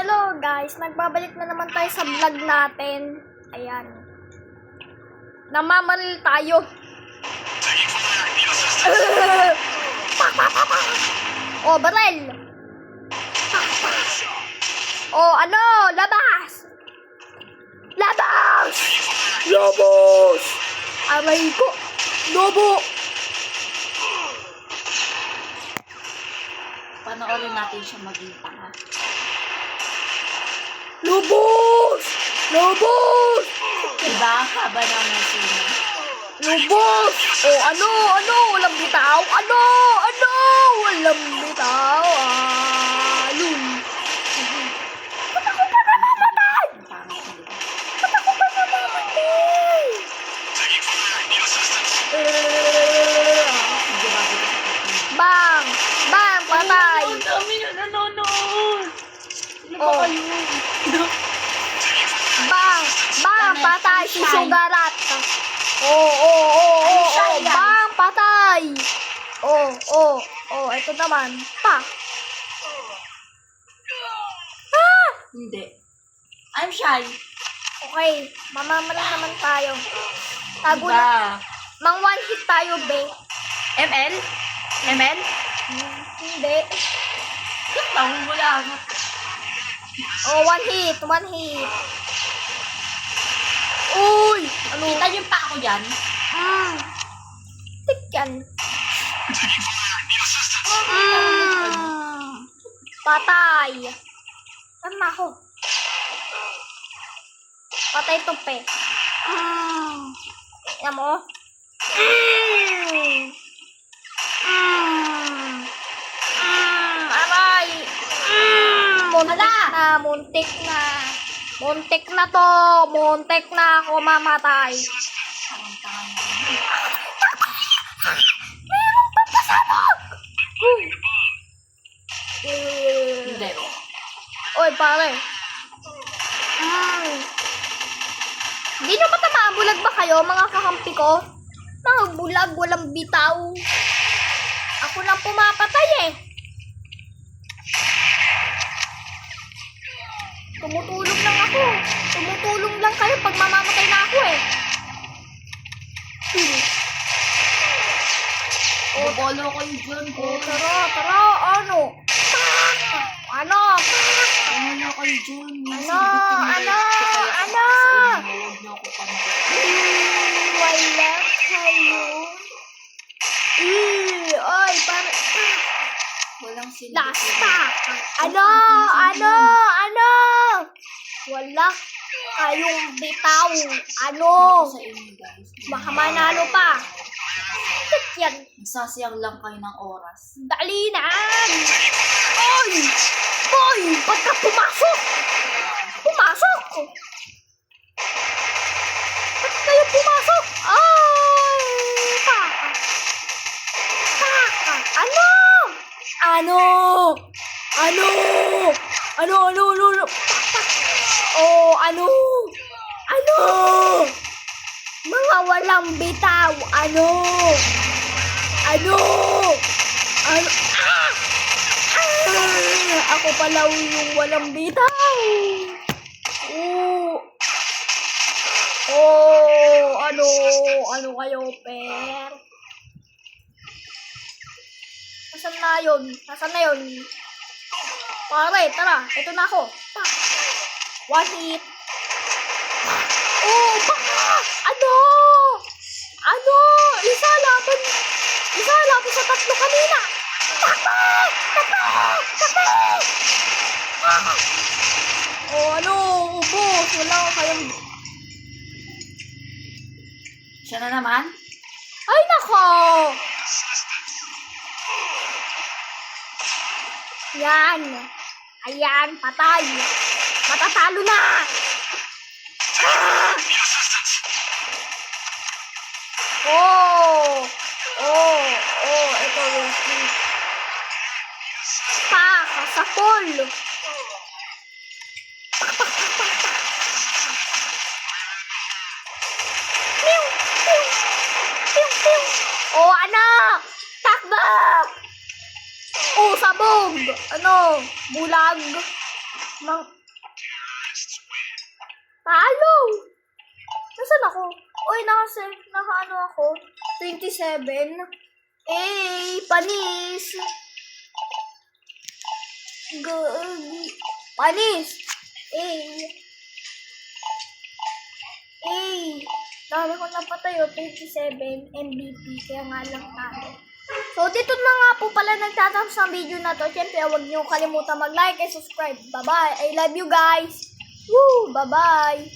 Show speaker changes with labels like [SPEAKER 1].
[SPEAKER 1] Hello guys, nagbabalik na naman tayo sa vlog natin. Ayan. Namamaril tayo. Oh, baril. Oh, ano? Labas! Labas!
[SPEAKER 2] Labas!
[SPEAKER 1] Aray ko. Lobo.
[SPEAKER 3] Panoorin natin siya maging tanga.
[SPEAKER 1] Lubos! Lubos!
[SPEAKER 3] Diba? Haba ng masina.
[SPEAKER 1] Lubos! Oh, ano? Walang bitaw? Ano? Walang bitaw? Lul. Ba't ako pa namamatay?
[SPEAKER 3] Ang pangit na diba?
[SPEAKER 1] Ba't ako pa namamatay?
[SPEAKER 3] Hindi ba dito sa kapatid?
[SPEAKER 1] Bang! Bang! Patay!
[SPEAKER 3] Ang dami na nanonood! Sino ba
[SPEAKER 1] Oh.
[SPEAKER 3] kayo?
[SPEAKER 1] Bang! Bang! Patay! Susugarat! Oh! Bang! Patay! Oh! Ito naman. Pa!
[SPEAKER 3] Hindi. I'm shy.
[SPEAKER 1] Okay. Mamamaril naman tayo. Tago na.
[SPEAKER 3] Diba?
[SPEAKER 1] Mang one hit tayo, be.
[SPEAKER 3] ML? ML?
[SPEAKER 1] Hindi.
[SPEAKER 3] Taong mo lang.
[SPEAKER 1] Oh, one hit. Uy! Ano?
[SPEAKER 3] Kita niyo pa ako dyan?
[SPEAKER 1] Tik yan. Patay. Saan na ako? Patay to, pe. Tingnan mo. Aray. Muntik na to. Muntik na ako mamatay.
[SPEAKER 3] Ang tanga mo.
[SPEAKER 1] Meron pang pasabog.
[SPEAKER 3] Hindi.
[SPEAKER 1] Oy, pare. Hindi nyo matamaan. Bulag ba kayo, mga kakampi ko? Mga bulag, walang bitaw. Ako lang pumapatay eh. Tumutulong lang ako. Tumutulong lang kayo pag mamamatay na ako eh.
[SPEAKER 3] Bubolo ko yung dyan ko.
[SPEAKER 1] Oh, tara, ano? Ano?
[SPEAKER 3] Ano kayo dyan?
[SPEAKER 1] Ano?
[SPEAKER 3] Huwag niyo ako pantay.
[SPEAKER 1] Wala kayo. Oy, parang...
[SPEAKER 3] Walang sindi.
[SPEAKER 1] Lasta! Ano? Wala kayong bitaw. Ano?
[SPEAKER 3] Sa inyo guys.
[SPEAKER 1] Baka manalo pa. Ba't yan?
[SPEAKER 3] Nagsasayang lang kayo ng oras.
[SPEAKER 1] Dalinan! Oy! Ba't ka pumasok? Pumasok! Ba't kayo pumasok? Ay! Taka! Ano? Oh, ano? Mga walang bitaw. Ano? Ako pala yung walang bitaw. Ano kayo, per? Nasaan na yun? Pare, tara. Ito na ako. Pa. One hit. Oh, baka! Ano? Isa laban sa tatlo kanina. Takbo! Ubos. Wala kayong...
[SPEAKER 3] Siya na naman?
[SPEAKER 1] Ay, nako! Yan. Ayan, patay. Matatalo na! Ito yung hit. Kasapol. Piu. Ano? Takbo! Sabog! Bulag! Talo! Nasaan ako? Uy, naka ako? 27. Panis! Panis! Dami ko napatay 27 MVP, kaya nga lang talo. So, dito na nga po pala nagtatapos ang video na to. Siyempre, huwag niyo kalimutan mag-like and subscribe. Bye-bye! I love you guys! Woo! Bye-bye!